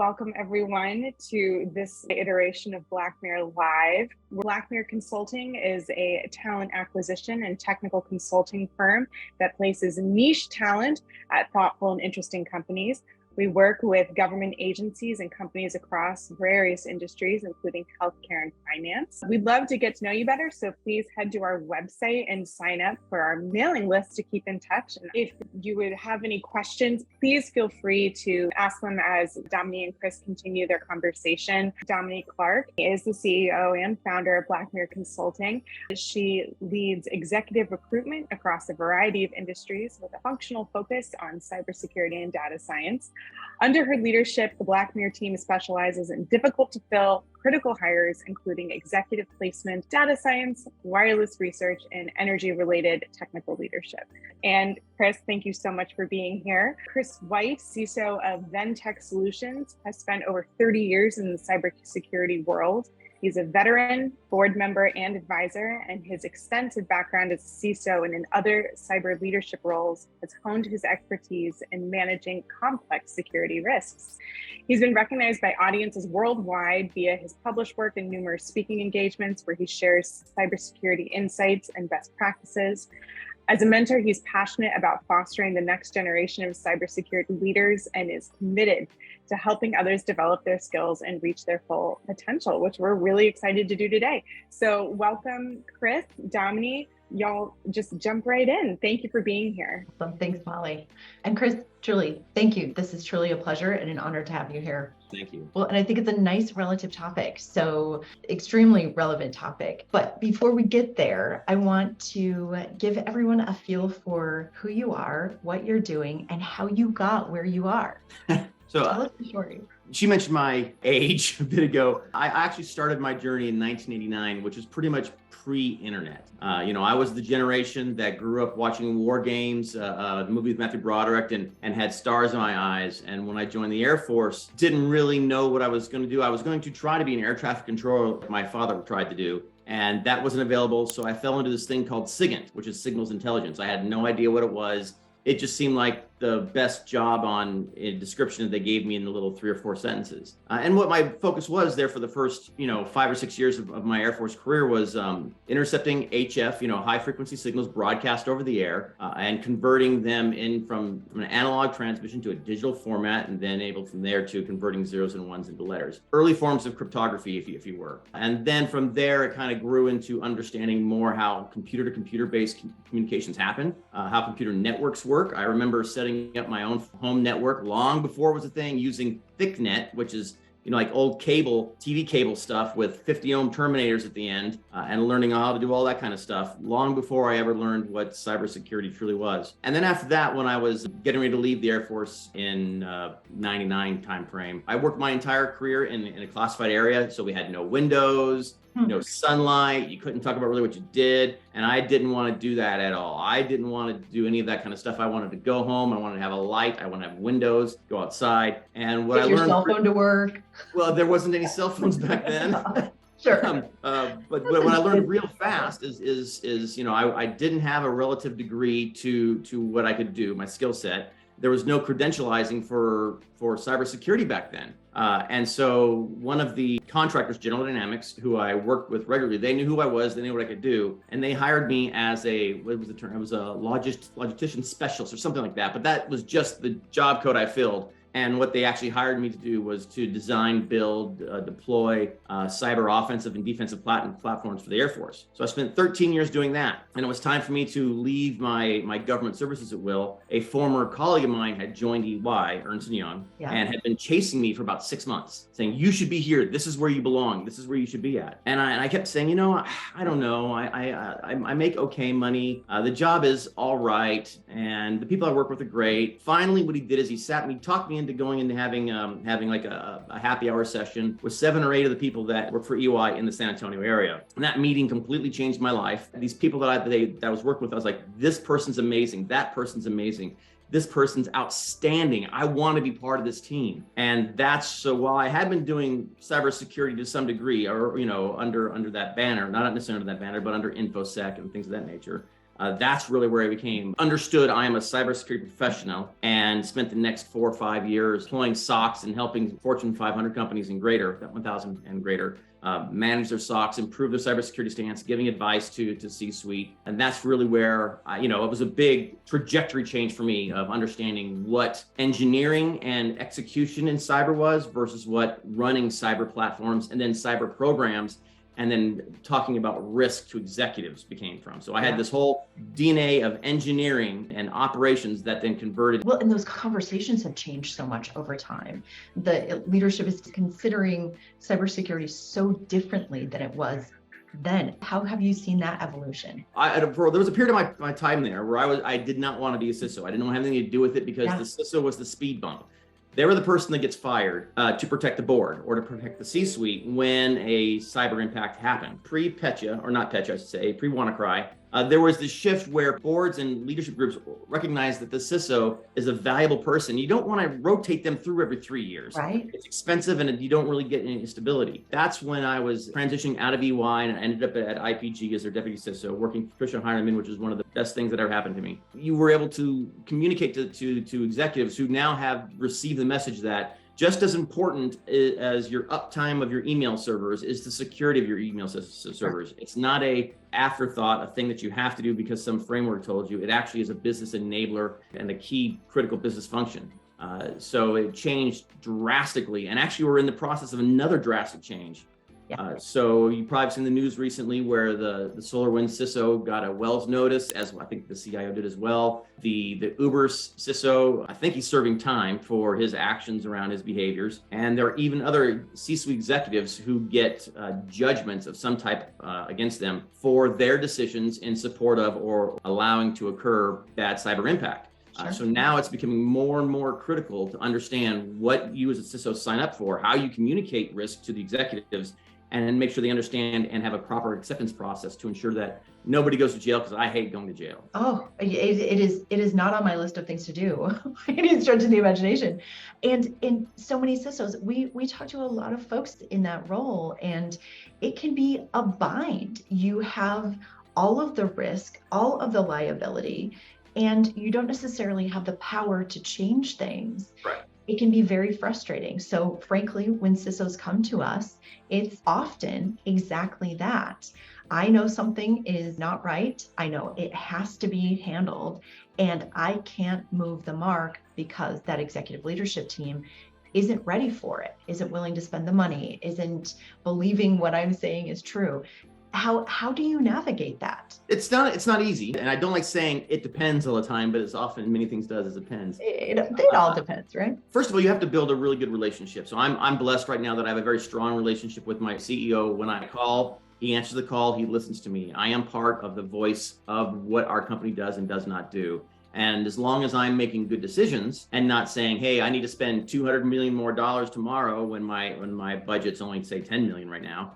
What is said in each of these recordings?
welcome everyone to this iteration of Blackmere Live. Blackmere Consulting is a talent acquisition and technical consulting firm that places niche talent at thoughtful and interesting companies. We work with government agencies and companies across various industries, including healthcare and finance. We'd love to get to know you better, so please head to our website and sign up for our mailing list to keep in touch. And if you would have any questions, please feel free to ask them as Domini and Chris continue their conversation. Domini Clark is the CEO and founder of Blackmere Consulting. She leads executive recruitment across a variety of industries with a functional focus on cybersecurity and data science. Under her leadership, the Blackmere team specializes in difficult to fill critical hires, including executive placement, data science, wireless research, and energy-related technical leadership. And Chris, thank you so much for being here. Chris White, CISO of Ventech Solutions, has spent over 30 years in the cybersecurity world. He's a veteran, board member, and advisor, and his extensive background as a CISO and in other cyber leadership roles has honed his expertise in managing complex security risks. He's been recognized by audiences worldwide via his published work and numerous speaking engagements where he shares cybersecurity insights and best practices. As a mentor, he's passionate about fostering the next generation of cybersecurity leaders and is committed to helping others develop their skills and reach their full potential, which we're really excited to do today. So welcome, Chris, Domini. Y'all just jump right in. Thank you for being here. Awesome. Thanks, Molly. And Chris, truly, thank you. This is truly a pleasure and an honor to have you here. Thank you. Well, and I think it's a nice relative topic, so extremely relevant topic. But before we get there, I want to give everyone a feel for who you are, what you're doing, and how you got where you are. So tell us the story. She mentioned my age a bit ago. I actually started my journey in 1989, which is pretty much pre-internet. I was the generation that grew up watching War Games, the movie with Matthew Broderick, and had stars in my eyes. And when I joined the Air Force, didn't really know what I was going to do. I was going to try to be an air traffic controller, like my father tried to do. And that wasn't available. So I fell into this thing called SIGINT, which is signals intelligence. I had no idea what it was. It just seemed like the best job on a description that they gave me in the little 3 or 4 sentences. And what my focus was there for the first, 5 or 6 years of my Air Force career was intercepting HF, high frequency signals broadcast over the air, and converting them in from an analog transmission to a digital format, and then able from there to converting zeros and ones into letters. Early forms of cryptography, if you were. And then from there, it kind of grew into understanding more how computer to computer based communications happen, how computer networks work. I remember setting up my own home network long before it was a thing, using ThickNet, which is like old cable, TV cable stuff with 50 ohm terminators at the end, and learning how to do all that kind of stuff long before I ever learned what cybersecurity truly was. And then after that, when I was getting ready to leave the Air Force in 99 timeframe, I worked my entire career in a classified area. So we had no windows, no sunlight. You couldn't talk about really what you did. And I didn't want to do that at all. I didn't want to do any of that kind of stuff. I wanted to go home. I wanted to have a light. I want to have windows, go outside. And what I learned— Get your cell phone to work. Well, there wasn't any cell phones back then. Sure. But what I learned real fast is I didn't have a relative degree to what I could do, my skill set. There was no credentializing for cybersecurity back then. And so one of the contractors, General Dynamics, who I worked with regularly, they knew who I was, they knew what I could do. And they hired me as what was the term? It was a logistician specialist or something like that. But that was just the job code I filled. And what they actually hired me to do was to design, build, deploy cyber offensive and defensive platforms for the Air Force. So I spent 13 years doing that. And it was time for me to leave my government services at will. A former colleague of mine had joined EY, Ernst & Young, and had been chasing me for about 6 months, saying, you should be here. This is where you belong. This is where you should be at. And I kept saying, I don't know. I make okay money. The job is all right. And the people I work with are great. Finally, what he did is he talked me into going into having like a happy hour session with 7 or 8 of the people that work for EY in the San Antonio area. And that meeting completely changed my life. These people that I was working with, I was like, this person's amazing. That person's amazing. This person's outstanding. I want to be part of this team. And so while I had been doing cybersecurity to some degree, or, under that banner, not necessarily under that banner, but under InfoSec and things of that nature, That's really where I became understood I am a cybersecurity professional, and spent the next 4 or 5 years deploying SOCs and helping Fortune 500 companies and greater, that 1,000 and greater, manage their SOCs, improve their cybersecurity stance, giving advice to C-suite. And that's really where, it was a big trajectory change for me of understanding what engineering and execution in cyber was versus what running cyber platforms and then cyber programs and then talking about risk to executives became from. So I had this whole DNA of engineering and operations that then converted. Well, and those conversations have changed so much over time. The leadership is considering cybersecurity so differently than it was then. How have you seen that evolution? There was a period of my time there where I did not want to be a CISO. I didn't want to have anything to do with it because the CISO was the speed bump. They were the person that gets fired to protect the board or to protect the C-suite when a cyber impact happened. Pre-Petya, or not Petya, I should say, pre-WannaCry, there was this shift where boards and leadership groups recognized that the CISO is a valuable person. You don't want to rotate them through every 3 years. Right. It's expensive and you don't really get any stability. That's when I was transitioning out of EY and I ended up at IPG as their deputy CISO, working for Christian Heinemann, which is one of the best things that ever happened to me. You were able to communicate to executives who now have received the message that just as important as your uptime of your email servers is the security of your email servers. It's not a afterthought, a thing that you have to do because some framework told you. It actually is a business enabler and a key critical business function. So it changed drastically. And actually, we're in the process of another drastic change. So you probably have seen the news recently where the SolarWinds CISO got a Wells notice, as I think the CIO did as well. The Uber CISO, I think he's serving time for his actions around his behaviors. And there are even other C-suite executives who get judgments of some type against them for their decisions in support of or allowing to occur bad cyber impact. So now it's becoming more and more critical to understand what you as a CISO sign up for, how you communicate risk to the executives, and then make sure they understand and have a proper acceptance process to ensure that nobody goes to jail, because I hate going to jail. Oh, it is not on my list of things to do. Any stretch of the imagination. And in so many CISOs, we talk to a lot of folks in that role, and it can be a bind. You have all of the risk, all of the liability, and you don't necessarily have the power to change things. Right. It can be very frustrating. So frankly, when CISOs come to us, it's often exactly that. I know something is not right. I know it has to be handled, and I can't move the mark because that executive leadership team isn't ready for it, isn't willing to spend the money, isn't believing what I'm saying is true. How do you navigate that? It's not easy. And I don't like saying it depends all the time, but as often many things does, it depends. It all depends, right? First of all, you have to build a really good relationship. So I'm blessed right now that I have a very strong relationship with my CEO. When I call, he answers the call, he listens to me. I am part of the voice of what our company does and does not do. And as long as I'm making good decisions and not saying, hey, I need to spend $200 million more tomorrow when my budget's only say 10 million right now,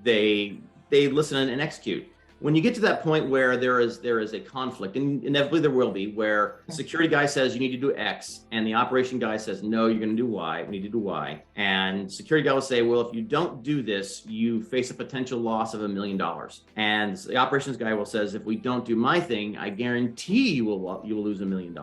they listen and execute. When you get to that point where there is a conflict, and inevitably there will be, where the security guy says you need to do X and the operation guy says, no, you're going to do Y, we need to do Y. And security guy will say, well, if you don't do this, you face a potential loss of $1 million. And the operations guy will says, if we don't do my thing, I guarantee you will lose $1 million.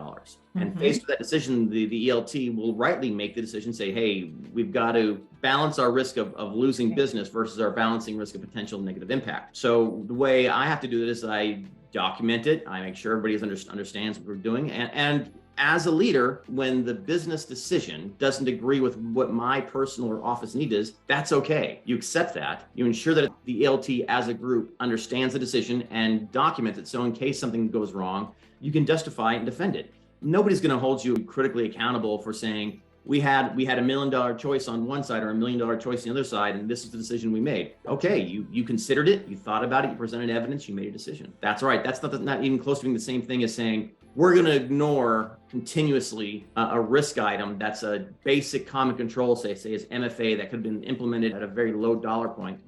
And faced with that decision, the ELT will rightly make the decision, say, hey, we've got to balance our risk of losing business versus our balancing risk of potential negative impact. So the way I have to do this, I document it. I make sure everybody understands what we're doing. And as a leader, when the business decision doesn't agree with what my personal or office need is, that's okay. You accept that. You ensure that the ELT as a group understands the decision and documents it. So in case something goes wrong, you can justify and defend it. Nobody's going to hold you critically accountable for saying we had $1 million choice on one side or $1 million choice on the other side, and this is the decision we made. Okay, you considered it, you thought about it, you presented evidence, you made a decision. That's right. That's not even close to being the same thing as saying we're going to ignore continuously a risk item that's a basic common control, say as MFA that could have been implemented at a very low dollar point.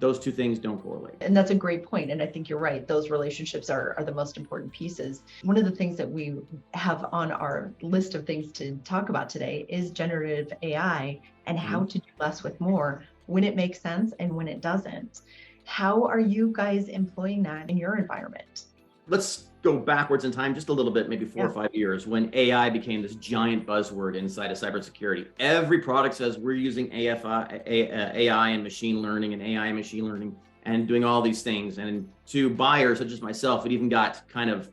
Those two things don't correlate. And that's a great point. And I think you're right. Those relationships are the most important pieces. One of the things that we have on our list of things to talk about today is generative AI and how to do less with more when it makes sense and when it doesn't. How are you guys employing that in your environment? Let's go backwards in time just a little bit, maybe 4 or 5 years, when AI became this giant buzzword inside of cybersecurity. Every product says we're using AI and machine learning and AI and machine learning and doing all these things. And to buyers such as myself, it even got kind of,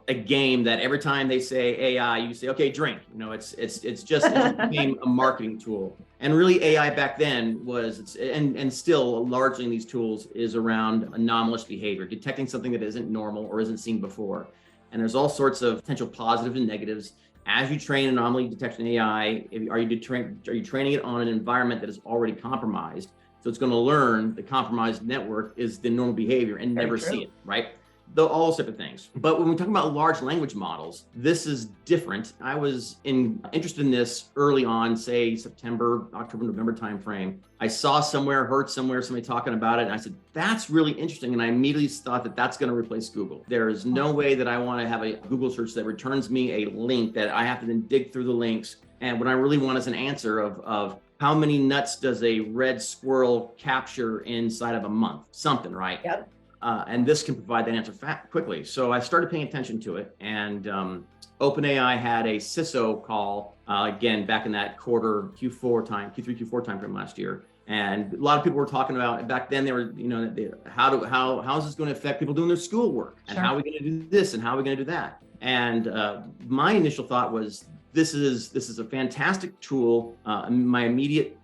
a game that every time they say AI, you say, okay, drink. It just became a marketing tool. And really AI back then was, and still largely in these tools, is around anomalous behavior, detecting something that isn't normal or isn't seen before. And there's all sorts of potential positives and negatives. As you train anomaly detection AI, are you training it on an environment that is already compromised? So it's going to learn the compromised network is the normal behavior and never see it, right? All those type of things. But when we talk about large language models, this is different. I was interested in this early on, say September, October, November timeframe. I saw heard somebody talking about it, and I said, that's really interesting. And I immediately thought that that's going to replace Google. There is no way that I want to have a Google search that returns me a link that I have to then dig through the links. And what I really want is an answer of how many nuts does a red squirrel capture inside of a month? Something, right? Yep. And this can provide that answer quickly. So I started paying attention to it. And OpenAI had a CISO call, again, back in that Q3, Q4 time frame last year. And a lot of people were talking about, back then they were, how is this going to affect people doing their schoolwork? And how are we going to do this? And how are we going to do that? And my initial thought was, this is a fantastic tool. My immediate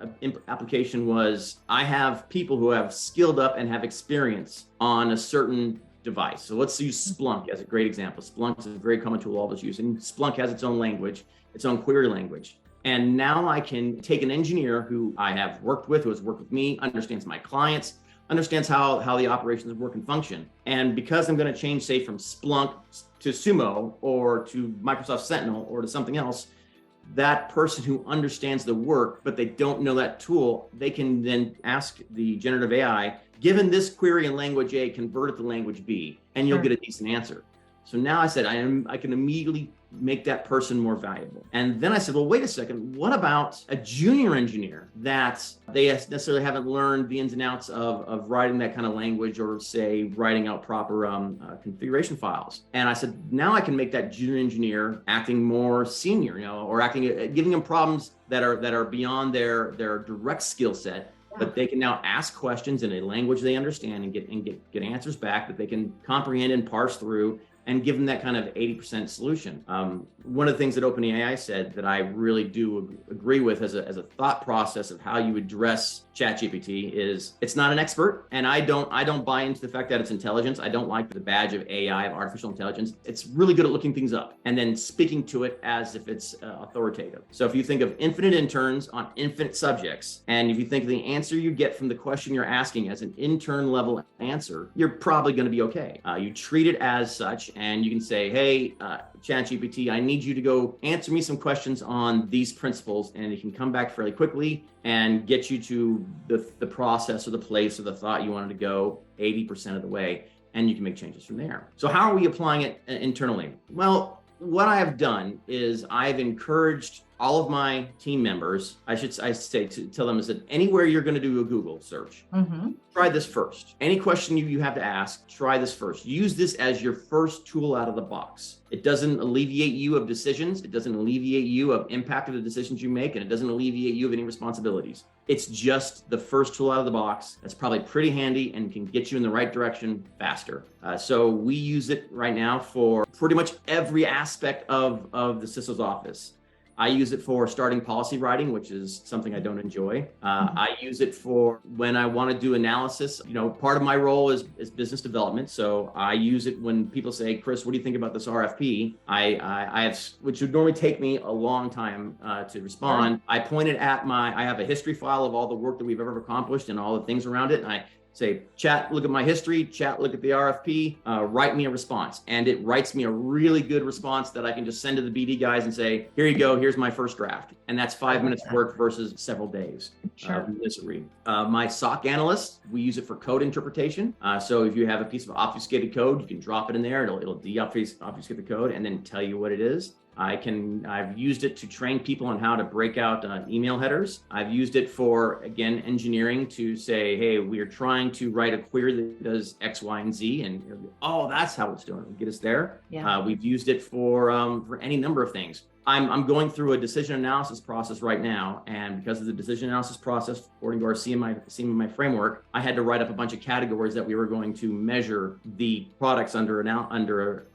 application was, I have people who have skilled up and have experience on a certain device. So let's use Splunk as a great example. Splunk is a very common tool all of us use, and Splunk has its own language, its own query language. And now I can take an engineer who I have worked with, who has worked with me, understands my clients, understands how the operations work and function. And because I'm going to change, say, from Splunk to Sumo or to Microsoft Sentinel or to something else, that person who understands the work, but they don't know that tool, they can then ask the generative AI, given this query in language A, convert it to language B, and you'll get a decent answer. So now I said, I can immediately make that person more valuable. And then I said, well, wait a second, what about a junior engineer that they necessarily haven't learned the ins and outs of writing that kind of language, or say writing out proper configuration files? And I said, now I can make that junior engineer acting more senior, or giving them problems that are beyond their direct skill set. But they can now ask questions in a language they understand and get answers back that they can comprehend and parse through, and give them that kind of 80% solution. One of the things that OpenAI said that I really do agree with as a thought process of how you address ChatGPT is, it's not an expert, and I don't buy into the fact that it's intelligence. I don't like the badge of AI, of artificial intelligence. It's really good at looking things up and then speaking to it as if it's authoritative. So if you think of infinite interns on infinite subjects, and if you think the answer you get from the question you're asking as an intern level answer, you're probably going to be okay. You treat it as such, and you can say, hey, ChatGPT, I need you to go answer me some questions on these principles, and it can come back fairly quickly and get you to the process or the place or the thought you wanted to go 80% of the way, and you can make changes from there. So how are we applying it internally? Well, what I have done is I've encouraged all of my team members, I say to tell them, is that anywhere you're going to do a Google search, try this first. Any question you have to ask, try this first. Use this as your first tool out of the box. It doesn't alleviate you of decisions. It doesn't alleviate you of impact of the decisions you make, and it doesn't alleviate you of any responsibilities. It's just the first tool out of the box. That's probably pretty handy and can get you in the right direction faster. So we use it right now for pretty much every aspect of the CISO's office. I use it for starting policy writing, which is something I don't enjoy. I use it for when I want to do analysis. Part of my role is business development. So I use it when people say, Chris, what do you think about this RFP? I have, which would normally take me a long time to respond. I point it at I have a history file of all the work that we've ever accomplished and all the things around it. And I say, chat, look at my history, chat, look at the RFP, write me a response. And it writes me a really good response that I can just send to the BD guys and say, here you go, here's my first draft. And that's 5 minutes work versus several days. My SOC analyst, we use it for code interpretation. So if you have a piece of obfuscated code, you can drop it in there. It'll de-obfuscate the code and then tell you what it is. I've used it to train people on how to break out email headers. I've used it for, again, engineering to say, hey, we are trying to write a query that does X, Y, and Z, and oh, that's how it's doing it. Get us there. Yeah. We've used it for any number of things. I'm going through a decision analysis process right now, and because of the decision analysis process, according to our CMI framework, I had to write up a bunch of categories that we were going to measure the products under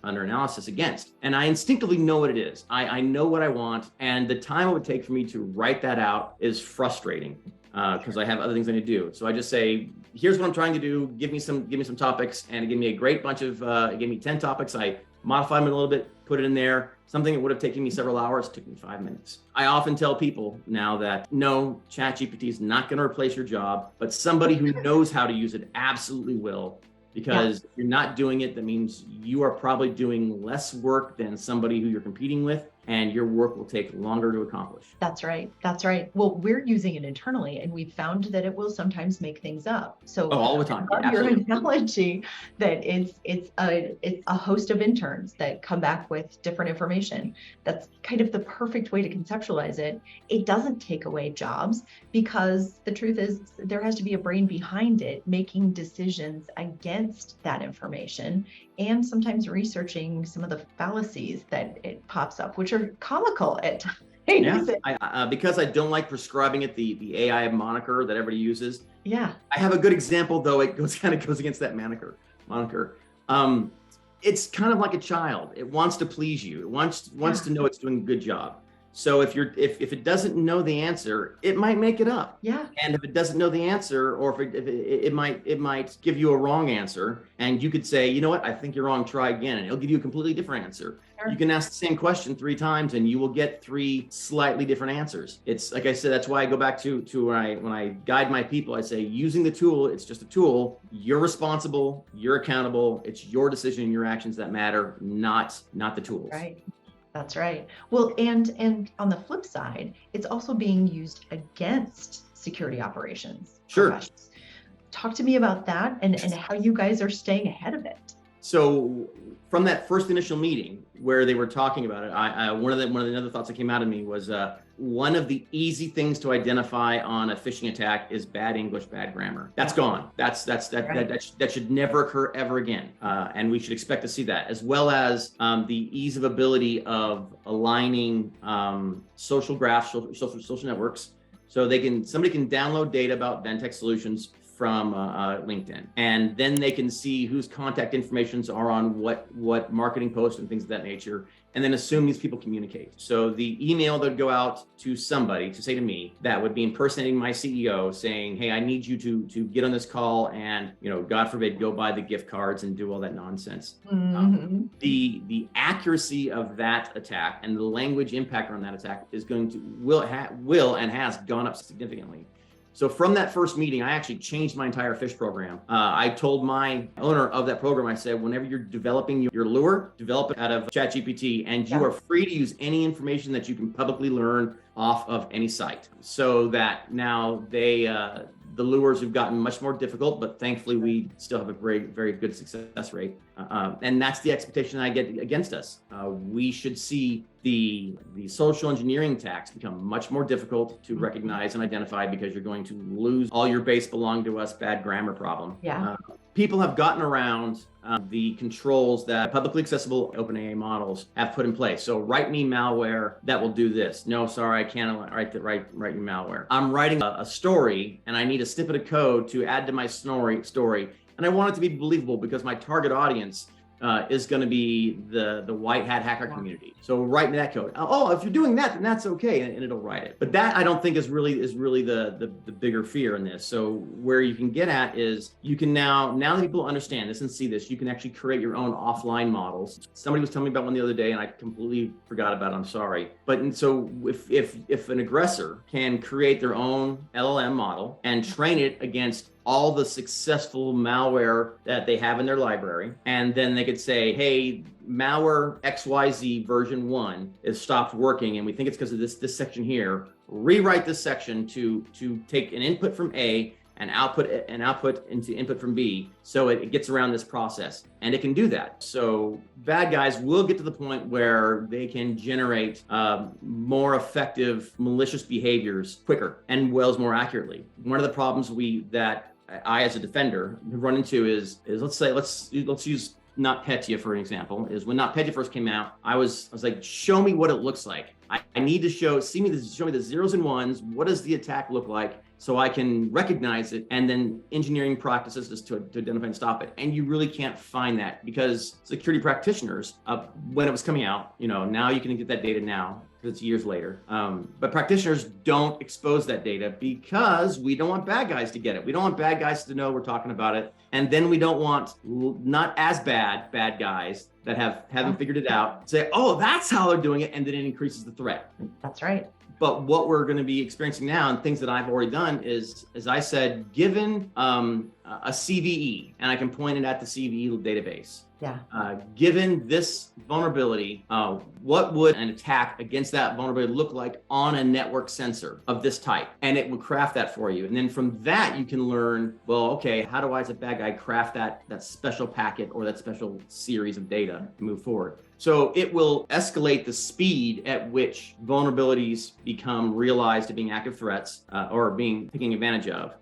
analysis against. And I instinctively know what it is. I know what I want, and the time it would take for me to write that out is frustrating because I have other things I need to do. So I just say, here's what I'm trying to do. Give me some topics, and it gave me a great bunch of. It gave me 10 topics. I modified them a little bit, put it in there. Something that would have taken me several hours took me 5 minutes. I often tell people now that no, ChatGPT is not going to replace your job, but somebody who knows how to use it absolutely will. Because if you're not doing it, that means you are probably doing less work than somebody who you're competing with, and your work will take longer to accomplish. That's right. That's right. Well, we're using it internally, and we've found that it will sometimes make things up. So all the time. Your analogy that it's a host of interns that come back with different information. That's kind of the perfect way to conceptualize it. It doesn't take away jobs, because the truth is there has to be a brain behind it making decisions against that information, and sometimes researching some of the fallacies that it pops up, which are comical at times. Yeah, because I don't like prescribing it the AI moniker that everybody uses. Yeah. I have a good example, though. It kind of goes against that moniker. It's kind of like a child. It wants to please you. It wants to know it's doing a good job. So if it doesn't know the answer, it might make it up. Yeah. And if it doesn't know the answer, or if it might give you a wrong answer, and you could say, you know what, I think you're wrong, try again, and it'll give you a completely different answer. Sure. You can ask the same question 3 times and you will get 3 slightly different answers. It's like I said, that's why I go back to when I guide my people, I say, using the tool, it's just a tool. You're responsible, you're accountable, it's your decision and your actions that matter, not the tools. Right. That's right. Well, and on the flip side, it's also being used against security operations. Sure. Talk to me about that and how you guys are staying ahead of it. So from that first initial meeting where they were talking about it, one of the other thoughts that came out of me was one of the easy things to identify on a phishing attack is bad English, bad grammar. That's gone. That should never occur ever again. And we should expect to see that, as well as the ease of ability of aligning social graphs, social networks. So somebody can download data about Ventech solutions from LinkedIn, and then they can see whose contact informations are on what marketing posts and things of that nature, and then assume these people communicate. So the email that would go out to somebody, to say to me, that would be impersonating my CEO, saying, hey, I need you to get on this call and, God forbid, go buy the gift cards and do all that nonsense. Mm-hmm. The accuracy of that attack and the language impact on that attack will and has gone up significantly. So from that first meeting, I actually changed my entire fish program. I told my owner of that program, I said, whenever you're developing your lure, develop it out of ChatGPT, and you are free to use any information that you can publicly learn off of any site. So that now the lures have gotten much more difficult, but thankfully we still have a very, very good success rate. And that's the expectation I get against us. We should see the social engineering attacks become much more difficult to recognize and identify, because you're going to lose all your base belong to us bad grammar problem. Yeah. People have gotten around the controls that publicly accessible OpenAI models have put in place. So write me malware that will do this. No, sorry, I can't write you malware. I'm writing a story and I need a snippet of code to add to my story, and I want it to be believable because my target audience is going to be the white hat hacker community. So write me that code. Oh, if you're doing that, then that's okay, and it'll write it. But that I don't think is really the bigger fear in this. So where you can get at is you can now that people understand this and see this, you can actually create your own offline models. Somebody was telling me about one the other day, and I completely forgot about it. I'm sorry. But so if an aggressor can create their own LLM model and train it against all the successful malware that they have in their library, and then they could say, hey, malware XYZ version 1 is stopped working, and we think it's because of this section here. Rewrite this section to take an input from A and output into input from B. So it gets around this process, and it can do that. So bad guys will get to the point where they can generate more effective malicious behaviors quicker and more accurately. One of the problems that I, as a defender, run into is let's use NotPetya for an example. Is when NotPetya first came out, I was like, show me what it looks like. I need to show me the zeros and ones. What does the attack look like, so I can recognize it, and then engineering practices just to identify and stop it. And you really can't find that, because security practitioners, when it was coming out, now you can get that data now, because it's years later. But practitioners don't expose that data because we don't want bad guys to get it. We don't want bad guys to know we're talking about it. And then we don't want not as bad guys that haven't figured it out say, oh, that's how they're doing it. And then it increases the threat. That's right. But what we're going to be experiencing now, and things that I've already done, is, as I said, given a CVE, and I can point it at the CVE database. Yeah. Given this vulnerability, what would an attack against that vulnerability look like on a network sensor of this type? And it will craft that for you. And then from that, you can learn, well, okay, how do I, as a bad guy, craft that special packet or that special series of data to move forward? So it will escalate the speed at which vulnerabilities become realized as being active threats or being taken advantage of.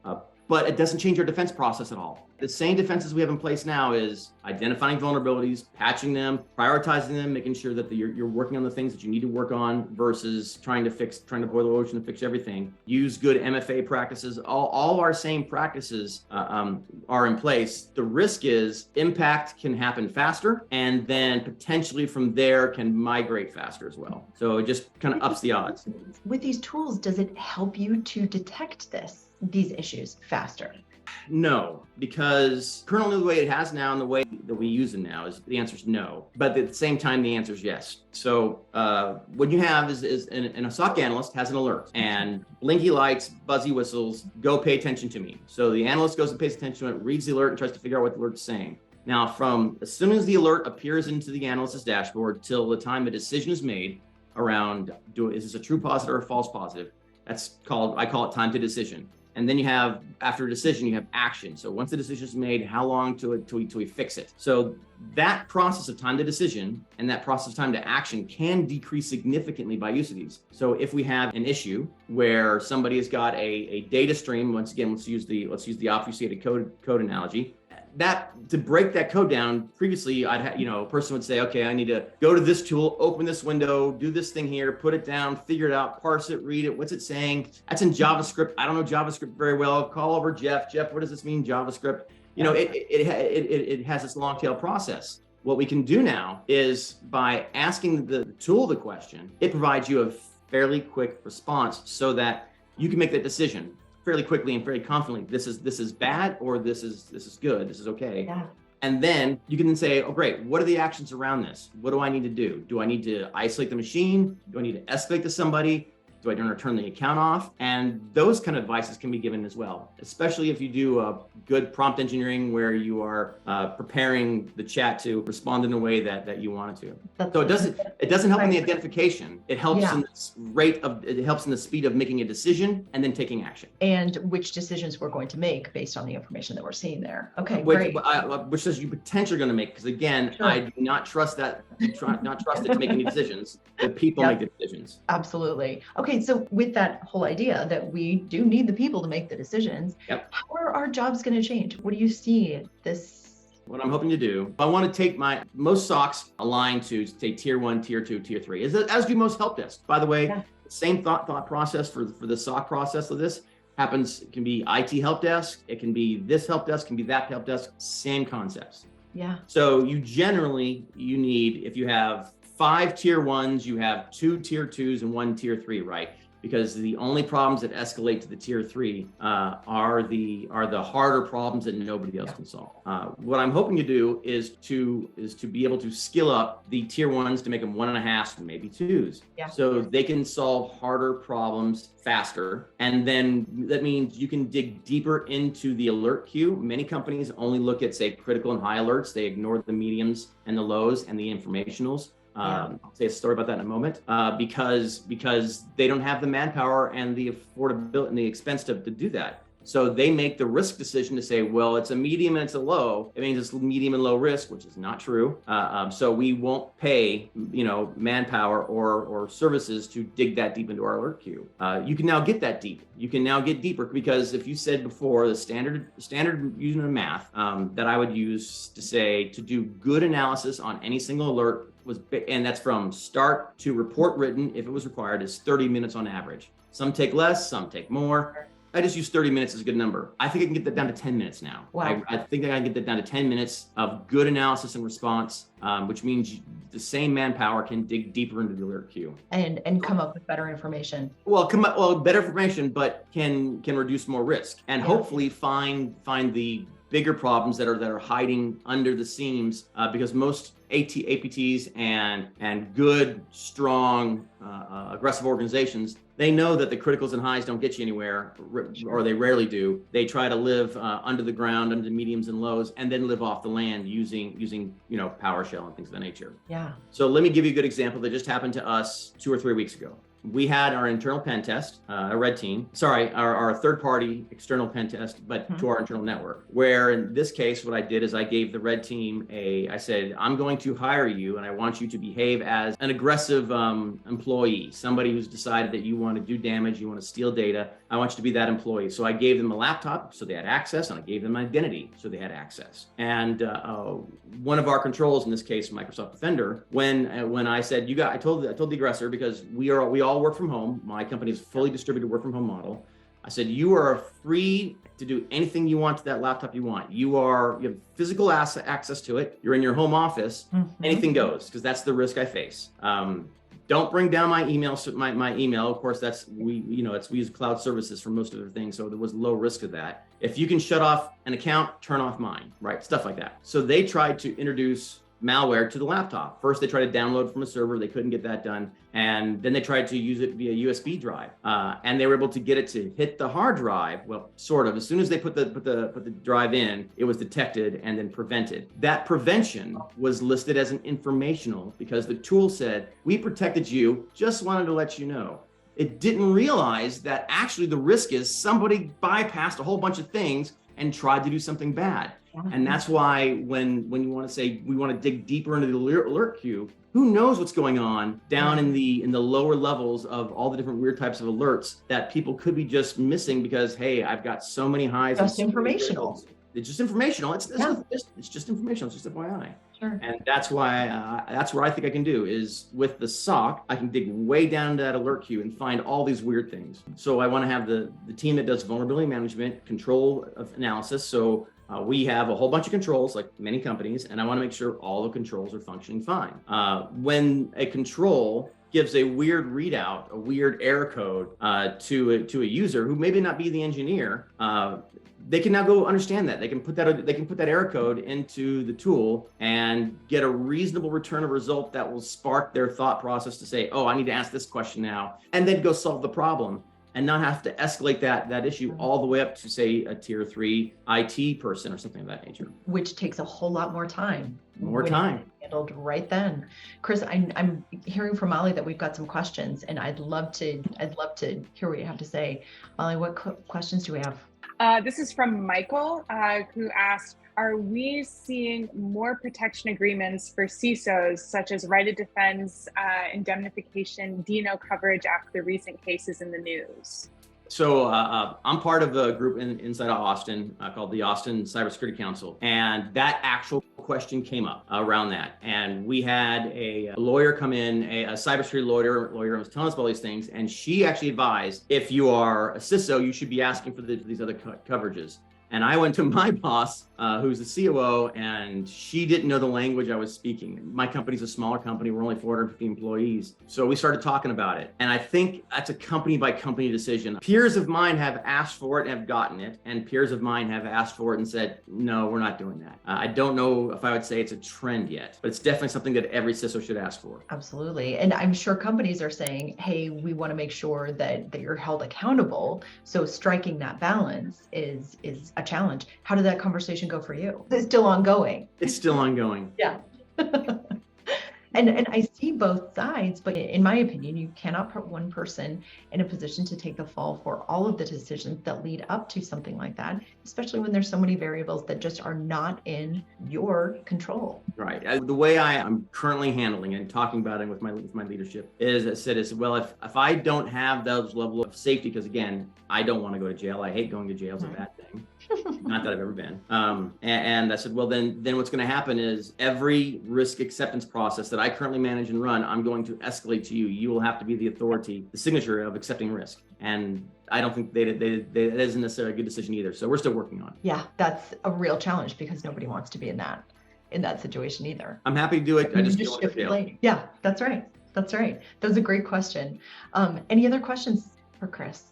But it doesn't change our defense process at all. The same defenses we have in place now is identifying vulnerabilities, patching them, prioritizing them, making sure that you're working on the things that you need to work on versus trying to boil the ocean and fix everything. Use good MFA practices. All our same practices are in place. The risk is impact can happen faster, and then potentially from there can migrate faster as well. So it just kind of ups the odds. With these tools, does it help you to detect these issues faster? No, because currently the way it has now and the way that we use it now is the answer is no. But at the same time, the answer is yes. So what you have is a SOC analyst has an alert, and blinky lights, buzzy whistles, go pay attention to me. So the analyst goes and pays attention to it, reads the alert, and tries to figure out what the alert's saying. Now, from as soon as the alert appears into the analyst's dashboard till the time a decision is made around, is this a true positive or a false positive? I call it time to decision. And then you have, after a decision, you have action. So once the decision is made, how long till we fix it? So that process of time to decision and that process of time to action can decrease significantly by use of these. So if we have an issue where somebody has got a data stream, once again, let's use the obfuscated code analogy. That to break that code down, previously a person would say, okay, I need to go to this tool, open this window, do this thing here, put it down, figure it out, parse it, read it. What's it saying? That's in JavaScript. I don't know JavaScript very well. Call over Jeff. Jeff, what does this mean, JavaScript? It has this long tail process. What we can do now is by asking the tool the question, it provides you a fairly quick response so that you can make that decision fairly quickly and fairly confidently. This is bad, or this is good. This is okay. Yeah. And then you can then say, oh, great. What are the actions around this? What do I need to do? Do I need to isolate the machine? Do I need to escalate to somebody? Do I turn the account off? And those kind of advices can be given as well, especially if you do a good prompt engineering where you are preparing the chat to respond in a way that you want it to. So it doesn't help in the identification. It helps in the helps in the speed of making a decision and then taking action. And which decisions we're going to make based on the information that we're seeing there. Okay, great. Which says you potentially are going to make, because again, sure. I do not trust that. Not trust it to make any decisions. The people make the decisions. Absolutely. Okay, so with that whole idea that we do need the people to make the decisions, how are our jobs going to change? What do you see What I'm hoping to do, I want to take most SOCs align to say tier 1, tier 2, tier 3, as do most help desks. By the way, same thought process for the SOC process of this happens. It can be IT help desk, it can be this help desk, can be that help desk, same concepts. Yeah. So you need, if you have 5 tier 1s, you have 2 tier 2s and 1 tier 3, right? Because the only problems that escalate to the tier 3 are the harder problems that nobody else can solve. What I'm hoping to do is to be able to skill up the tier 1s to make them 1.5s and maybe 2s, so they can solve harder problems faster. And then that means you can dig deeper into the alert queue. Many companies only look at, say, critical and high alerts. They ignore the mediums and the lows and the informationals. I'll say a story about that in a moment, because they don't have the manpower and the affordability and the expense to do that. So they make the risk decision to say, well, it's a medium and it's a low. It means it's medium and low risk, which is not true. So we won't pay, manpower or services to dig that deep into our alert queue. You can now get that deep. You can now get deeper, because if you said before, the standard using of math that I would use to say to do good analysis on any single alert and that's from start to report written, if it was required, is 30 minutes on average. Some take less, some take more. I just use 30 minutes as a good number. I think I can get that down to 10 minutes now. Wow. I think that I can get that down to 10 minutes of good analysis and response, which means the same manpower can dig deeper into the alert queue. And come up with better information. Well, better information, but can reduce more risk and hopefully find the bigger problems that are hiding under the seams, because most APTs and good, strong, aggressive organizations, they know that the criticals and highs don't get you anywhere, or they rarely do. They try to live under the ground, under the mediums and lows, and then live off the land using PowerShell and things of that nature. Yeah. So let me give you a good example that just happened to us 2 or 3 weeks ago. We had our internal pen test, a red team, our third-party external pen test, but to our internal network, where in this case, what I did is I gave the red team I said, I'm going to hire you and I want you to behave as an aggressive employee, somebody who's decided that you want to do damage, you want to steal data. I want you to be that employee. So I gave them a laptop so they had access, and I gave them an identity so they had access. And one of our controls, in this case, Microsoft Defender, when I said, I told the aggressor, because we all work from home. My company is fully distributed work from home model. I said, you are free to do anything you want to that laptop you want. You have physical access to it. You're in your home office. Anything goes, because that's the risk I face. Don't bring down my email. My email, of course, we use cloud services for most of the things, so there was low risk of that. If you can shut off an account, turn off mine, right? Stuff like that. So they tried to introduce malware to the laptop. First, they tried to download from a server. They couldn't get that done. And then they tried to use it via USB drive. And they were able to get it to hit the hard drive. Well, sort of. As soon as they put the drive in, it was detected and then prevented. That prevention was listed as an informational because the tool said, we protected you, just wanted to let you know. It didn't realize that actually the risk is somebody bypassed a whole bunch of things and tried to do something bad. And that's why when you want to say we want to dig deeper into the alert queue, who knows what's going on down in the lower levels of all the different weird types of alerts that people could be just missing because, hey, I've got so many highs. Just informational. It's just informational. It's just informational. It's just FYI. Sure. And that's why that's what I think I can do is with the SOC, I can dig way down into that alert queue and find all these weird things. So I want to have the team that does vulnerability management, control of analysis. So we have a whole bunch of controls, like many companies, and I want to make sure all the controls are functioning fine. When a control gives a weird readout, a weird error code to a user who maybe not be the engineer, they can now go understand that. They can put that error code into the tool and get a reasonable return of result that will spark their thought process to say, oh, I need to ask this question now, and then go solve the problem and not have to escalate that issue all the way up to, say, a tier 3 IT person or something of that nature. Which takes a whole lot more time. Handled right then. Chris, I'm hearing from Molly that we've got some questions, and I'd love to hear what you have to say. Molly, what questions do we have? This is from Michael, who asked, are we seeing more protection agreements for CISOs, such as right of defense, indemnification, D&O coverage after the recent cases in the news? So I'm part of a group inside of Austin called the Austin Cybersecurity Council. And that actual question came up around that. And we had a lawyer come in, a cybersecurity lawyer was telling us about these things. And she actually advised, if you are a CISO, you should be asking for these other coverages. And I went to my boss, who's the COO, and she didn't know the language I was speaking. My company's a smaller company. We're only 450 employees. So we started talking about it. And I think that's a company by company decision. Peers of mine have asked for it and have gotten it. And peers of mine have asked for it and said, no, we're not doing that. I don't know if I would say it's a trend yet, but it's definitely something that every CISO should ask for. Absolutely. And I'm sure companies are saying, hey, we want to make sure that you're held accountable. So striking that balance is a challenge. How did that conversation go for you? It's still ongoing. It's still ongoing. Yeah. And I see both sides, but in my opinion, you cannot put one person in a position to take the fall for all of the decisions that lead up to something like that, especially when there's so many variables that just are not in your control. Right. The way I'm currently handling it and talking about it with my leadership is, I said, well, if I don't have those level of safety, because again, I don't want to go to jail. I hate going to jail. It's a bad thing. Not that I've ever been. And I said, well, then what's going to happen is every risk acceptance process that I currently manage and run, I'm going to escalate to you. You will have to be the authority, the signature of accepting risk. And I don't think that isn't necessarily a good decision either. So we're still working on it. Yeah, that's a real challenge because nobody wants to be in that situation either. I'm happy to do it. I just don't want to jail. Yeah, that's right. That's right. That was a great question. Any other questions for Chris?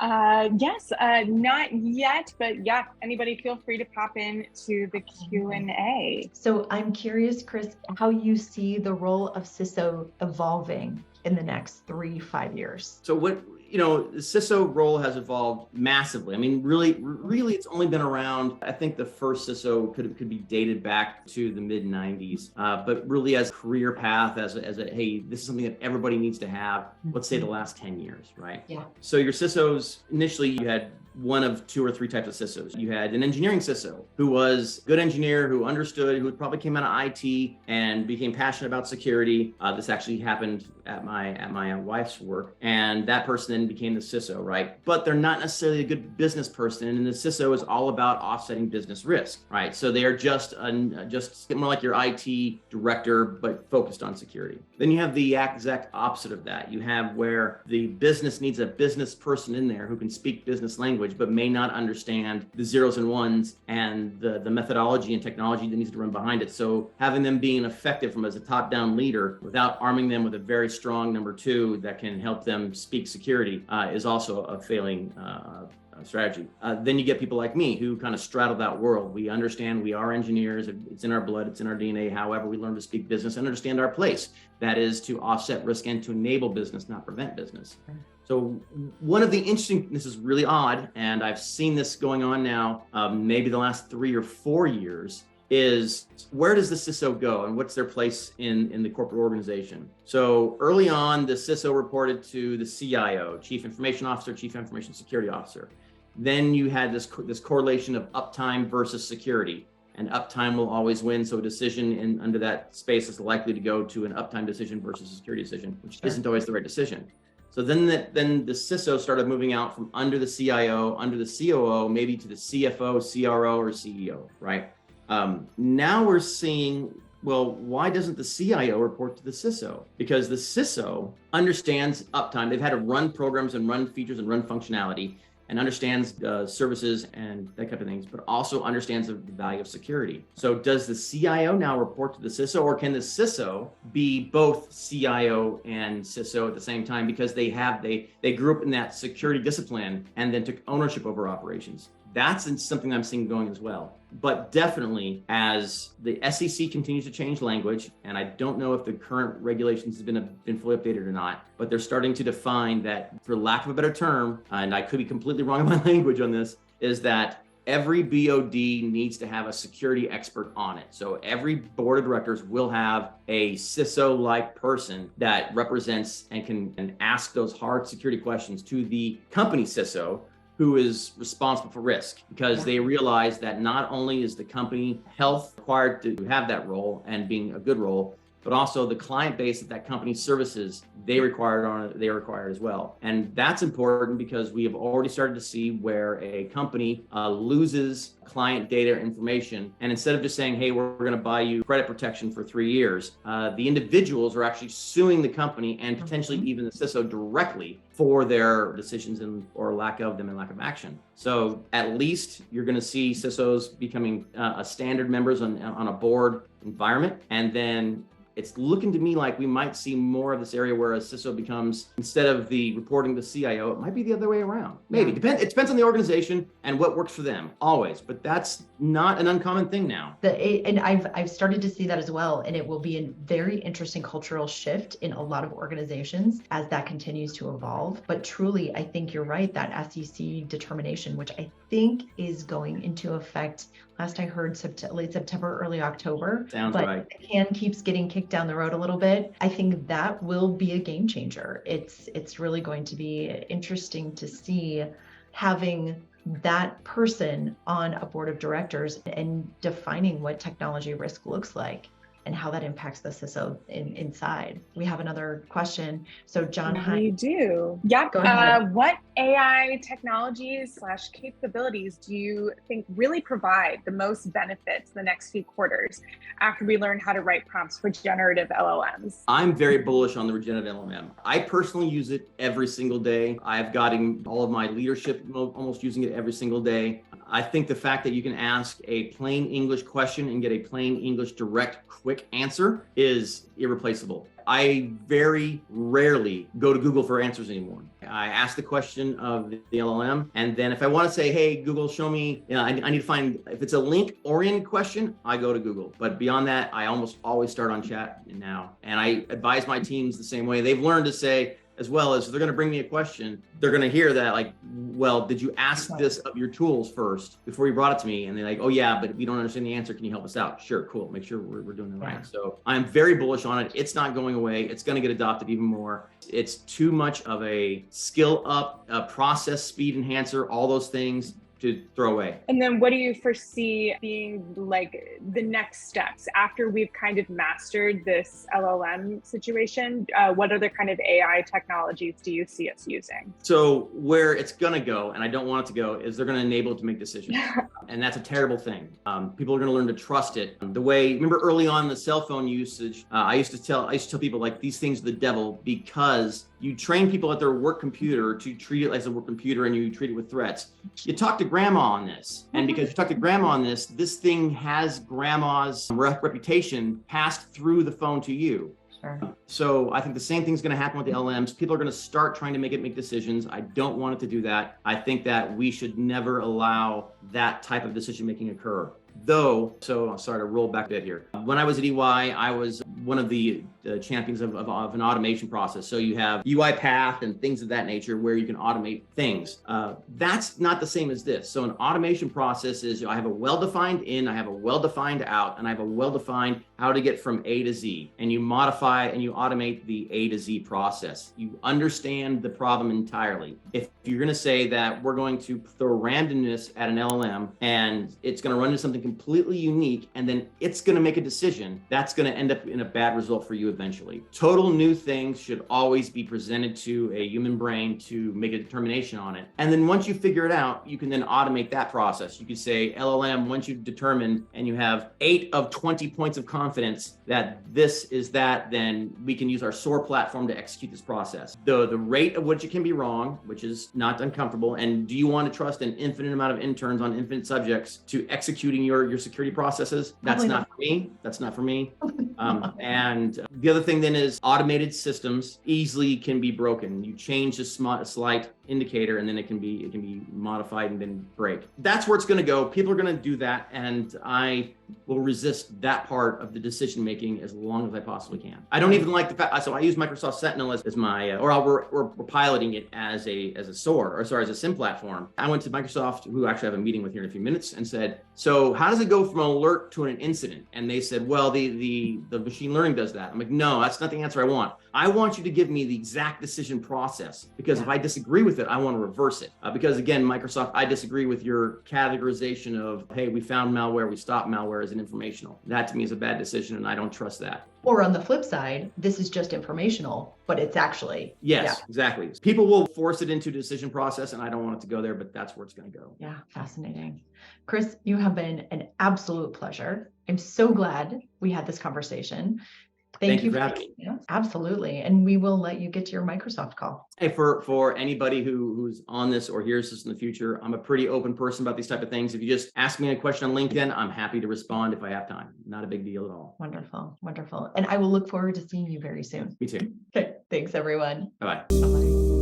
Yes, not yet, but yeah, anybody feel free to pop in to the Q&A. So I'm curious, Chris, how you see the role of CISO evolving in the next 3-5 years. So the CISO role has evolved massively. I mean, really, it's only been around. I think the first CISO could be dated back to the mid 90s. But really, as a career path, as a hey, this is something that everybody needs to have. Let's say the last 10 years, right? Yeah. So your CISOs, initially, you had one of 2 or 3 types of CISOs. You had an engineering CISO who was a good engineer, who understood, who probably came out of IT and became passionate about security. This actually happened at my wife's work, and that person then became the CISO, right? But they're not necessarily a good business person, and the CISO is all about offsetting business risk, right? So they are just more like your IT director, but focused on security. Then you have the exact opposite of that. You have where the business needs a business person in there who can speak business language, but may not understand the zeros and ones and the methodology and technology that needs to run behind it. So having them being effective as a top-down leader without arming them with a very strong number 2 that can help them speak security is also a failing strategy. Then you get people like me who kind of straddle that world. We understand we are engineers. It's in our blood. It's in our DNA. However, we learn to speak business and understand our place. That is to offset risk and to enable business, not prevent business. So one of the interesting, this is really odd, and I've seen this going on now, maybe the last 3 or 4 years, is where does the CISO go and what's their place in the corporate organization? So early on, the CISO reported to the CIO, Chief Information Officer, Chief Information Security Officer. Then you had this correlation of uptime versus security, and uptime will always win. So a decision under that space is likely to go to an uptime decision versus a security decision, which isn't always the right decision. So then the CISO started moving out from under the CIO, under the COO, maybe to the CFO, CRO, or CEO, right? Now we're seeing, well, why doesn't the CIO report to the CISO? Because the CISO understands uptime. They've had to run programs and run features and run functionality and understands services and that kind of things, but also understands the value of security. So does the CIO now report to the CISO, or can the CISO be both CIO and CISO at the same time because they grew up in that security discipline and then took ownership over operations? That's something I'm seeing going as well. But definitely, as the SEC continues to change language, and I don't know if the current regulations have been fully updated or not, but they're starting to define that, for lack of a better term, and I could be completely wrong in my language on this, is that every BOD needs to have a security expert on it. So every board of directors will have a CISO-like person that represents and can ask those hard security questions to the company CISO, who is responsible for risk, because they realize that not only is the company health required to have that role and being a good role, but also the client base that company services, they require as well. And that's important because we have already started to see where a company loses client data information. And instead of just saying, hey, we're going to buy you credit protection for 3 years, the individuals are actually suing the company and potentially even the CISO directly for their decisions or lack of them and lack of action. So at least you're going to see CISOs becoming a standard members on a board environment. And then it's looking to me like we might see more of this area where a CISO becomes, instead of the reporting to the CIO, it might be the other way around. Maybe. It depends on the organization and what works for them, always. But that's not an uncommon thing now. And I've started to see that as well. And it will be a very interesting cultural shift in a lot of organizations as that continues to evolve. But truly, I think you're right, that SEC determination, which I think is going into effect Last I heard, late September, early October. Sounds but right. the can keeps getting kicked down the road a little bit. I think that will be a game changer. It's really going to be interesting to see having that person on a board of directors and defining what technology risk looks like and how that impacts the CISO inside. We have another question. So John We do. Yep. Go ahead. What AI technologies / capabilities do you think really provide the most benefits the next few quarters after we learn how to write prompts for generative LLMs? I'm very bullish on the regenerative LLM. I personally use it every single day. I've gotten all of my leadership almost using it every single day. I think the fact that you can ask a plain English question and get a plain English direct, quick answer is irreplaceable. I very rarely go to Google for answers anymore. I ask the question of the LLM, and then if I want to say, hey, Google, show me, I need to find, if it's a link-oriented question, I go to Google. But beyond that, I almost always start on chat now. And I advise my teams the same way. They've learned to say, as well as they're going to bring me a question, they're going to hear that like, well, did you ask this of your tools first before you brought it to me? And they're like, oh yeah, but we don't understand the answer. Can you help us out? Sure, cool. Make sure we're doing it right. So I'm very bullish on it. It's not going away. It's going to get adopted even more. It's too much of a skill up, a process speed enhancer, all those things to throw away. And then what do you foresee being like the next steps after we've kind of mastered this LLM situation? What other kind of AI technologies do you see us using? So where it's going to go, and I don't want it to go, is they're going to enable it to make decisions. And that's a terrible thing. People are going to learn to trust it. The way, remember early on the cell phone usage, I used to tell people like these things are the devil because you train people at their work computer to treat it as a work computer and you treat it with threats. You talk to grandma on this. And because you talk to grandma on this thing has grandma's reputation passed through the phone to you. Sure. So I think the same thing's going to happen with the LLMs. People are going to start trying to make decisions. I don't want it to do that. I think that we should never allow that type of decision making occur. Though, so I'm sorry to roll back a bit here. When I was at EY, I was one of the champions of an automation process. So you have UiPath and things of that nature where you can automate things. That's not the same as this. So an automation process is I have a well-defined in, I have a well-defined out, and I have a well-defined how to get from A to Z. And you modify and you automate the A to Z process. You understand the problem entirely. If you're going to say that we're going to throw randomness at an LLM and it's going to run into something completely unique, and then it's going to make a decision, that's going to end up in a bad result for you eventually. Total new things should always be presented to a human brain to make a determination on it. And then once you figure it out, you can then automate that process. You could say, LLM, once you've determined and you have 8 of 20 points of confidence that this is that, then we can use our SOAR platform to execute this process. The rate at which it can be wrong, which is not uncomfortable, and do you want to trust an infinite amount of interns on infinite subjects to executing your security processes? That's not for me. That's not for me. And the other thing then is automated systems easily can be broken. You change a slight indicator and then it can be modified and then break. That's where it's going to go. People are going to do that, and I will resist that part of the decision making as long as I possibly can. I don't even like the fact. So I use Microsoft Sentinel as my, we're piloting it as a SOAR, as a SIM platform. I went to Microsoft, who actually I have a meeting with here in a few minutes, and said, so how does it go from an alert to an incident? And they said, well, the machine learning does that. I'm like, no, that's not the answer I want. I want you to give me the exact decision process, because if I disagree with it, I want to reverse it. Because again, Microsoft, I disagree with your categorization of, hey, we found malware, we stopped malware as an informational. That to me is a bad decision, and I don't trust that. Or on the flip side, this is just informational, but it's actually. Yes, exactly. People will force it into a decision process, and I don't want it to go there, but that's where it's going to go. Yeah, fascinating. Chris, you have been an absolute pleasure. I'm so glad we had this conversation. Thank you for having me. Yeah, absolutely. And we will let you get to your Microsoft call. Hey, for anybody who's on this or hears this in the future, I'm a pretty open person about these type of things. If you just ask me a question on LinkedIn, I'm happy to respond if I have time. Not a big deal at all. Wonderful. Wonderful. And I will look forward to seeing you very soon. Me too. Okay. Thanks, everyone. Bye-bye. Bye-bye.